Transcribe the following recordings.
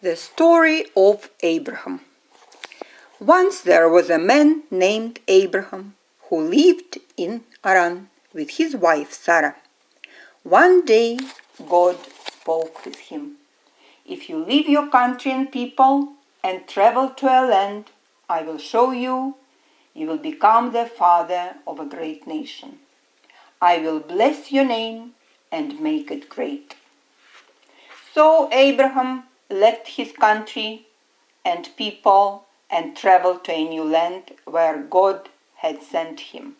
The story of Abraham. Once there was a man named Abraham who lived in Haran with his wife Sarah. One day God spoke with him. "If you leave your country and people and travel to a land I will show you, you will become the father of a great nation. I will bless your name and make it great." So Abraham left his country and people and traveled to a new land where God had sent him.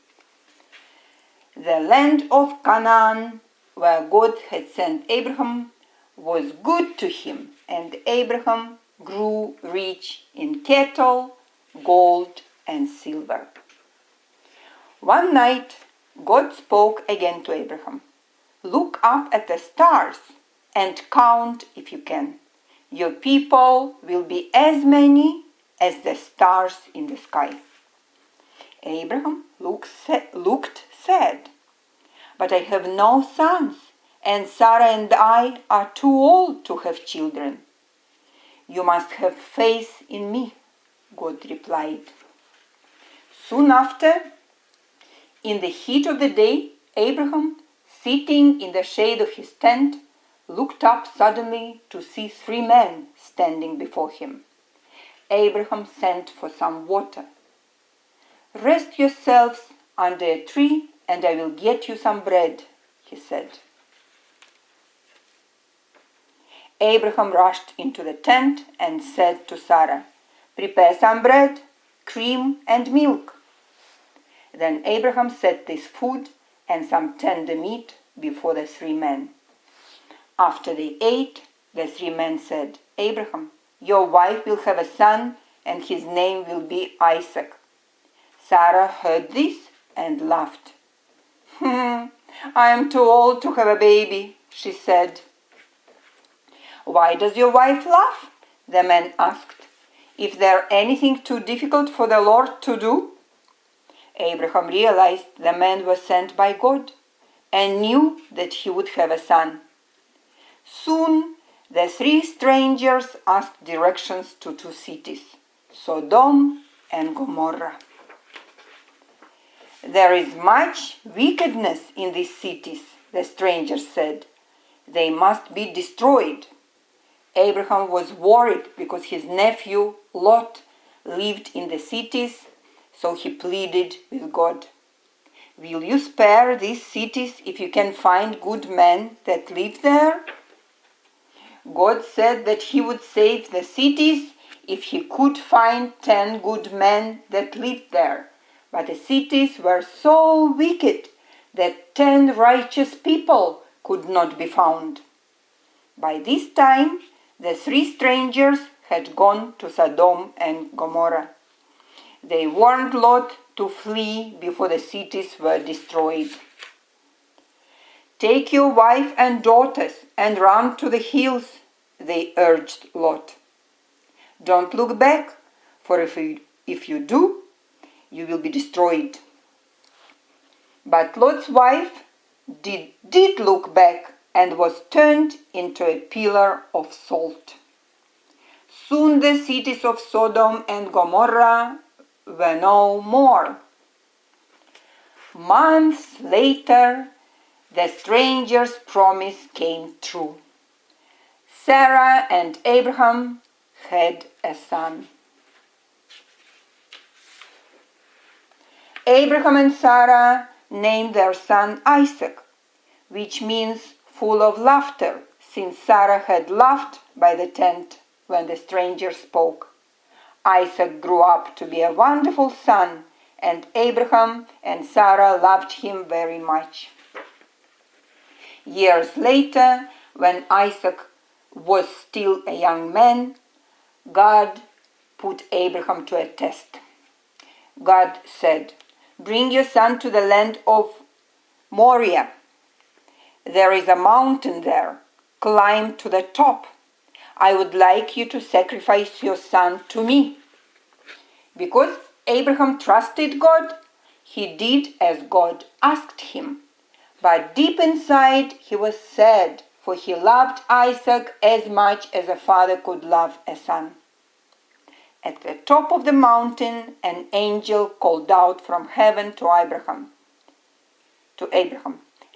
The land of Canaan, where God had sent Abraham, was good to him, and Abraham grew rich in cattle, gold, and silver. One night, God spoke again to Abraham. "Look up at the stars and count if you can. Your people will be as many as the stars in the sky." Abraham looked sad. "But I have no sons, and Sarah and I are too old to have children." "You must have faith in me," God replied. Soon after, in the heat of the day, Abraham, sitting in the shade of his tent, looked up suddenly to see 3 men standing before him. Abraham sent for some water. "Rest yourselves under a tree and I will get you some bread," he said. Abraham rushed into the tent and said to Sarah, "Prepare some bread, cream and milk." Then Abraham set this food and some tender meat before the 3 men. After they ate, the 3 men said, "Abraham, your wife will have a son, and his name will be Isaac." Sarah heard this and laughed. "I am too old to have a baby," she said. "Why does your wife laugh?" the man asked. "Is there anything too difficult for the Lord to do?" Abraham realized the man was sent by God and knew that he would have a son. Soon the 3 strangers asked directions to 2 cities, Sodom and Gomorrah. "There is much wickedness in these cities," the strangers said. "They must be destroyed." Abraham was worried because his nephew Lot lived in the cities, so he pleaded with God. "Will you spare these cities if you can find good men that live there?" God said that he would save the cities if he could find 10 good men that lived there, but the cities were so wicked that 10 righteous people could not be found. By this time, the 3 strangers had gone to Sodom and Gomorrah. They warned Lot to flee before the cities were destroyed. "Take your wife and daughters and run to the hills," they urged Lot. "Don't look back, for if you do, you will be destroyed." But Lot's wife did look back and was turned into a pillar of salt. Soon the cities of Sodom and Gomorrah were no more. Months later, the strangers' promise came true. Sarah and Abraham had a son. Abraham and Sarah named their son Isaac, which means full of laughter, since Sarah had laughed by the tent when the stranger spoke. Isaac grew up to be a wonderful son, and Abraham and Sarah loved him very much. Years later, when Isaac was still a young man, God put Abraham to a test. God said, "Bring your son to the land of Moriah. There is a mountain there. Climb to the top. I would like you to sacrifice your son to me." Because Abraham trusted God, he did as God asked him. But deep inside he was sad for he loved Isaac as much as a father could love a son. At the top of the mountain, an angel called out from heaven to Abraham,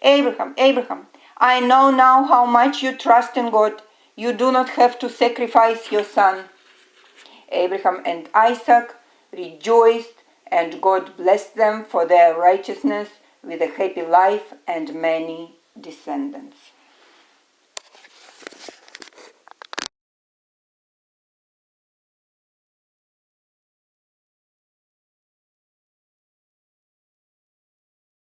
Abraham, Abraham, I know now how much you trust in God. You do not have to sacrifice your son. Abraham and Isaac rejoiced, and God blessed them for their righteousness with a happy life and many descendants.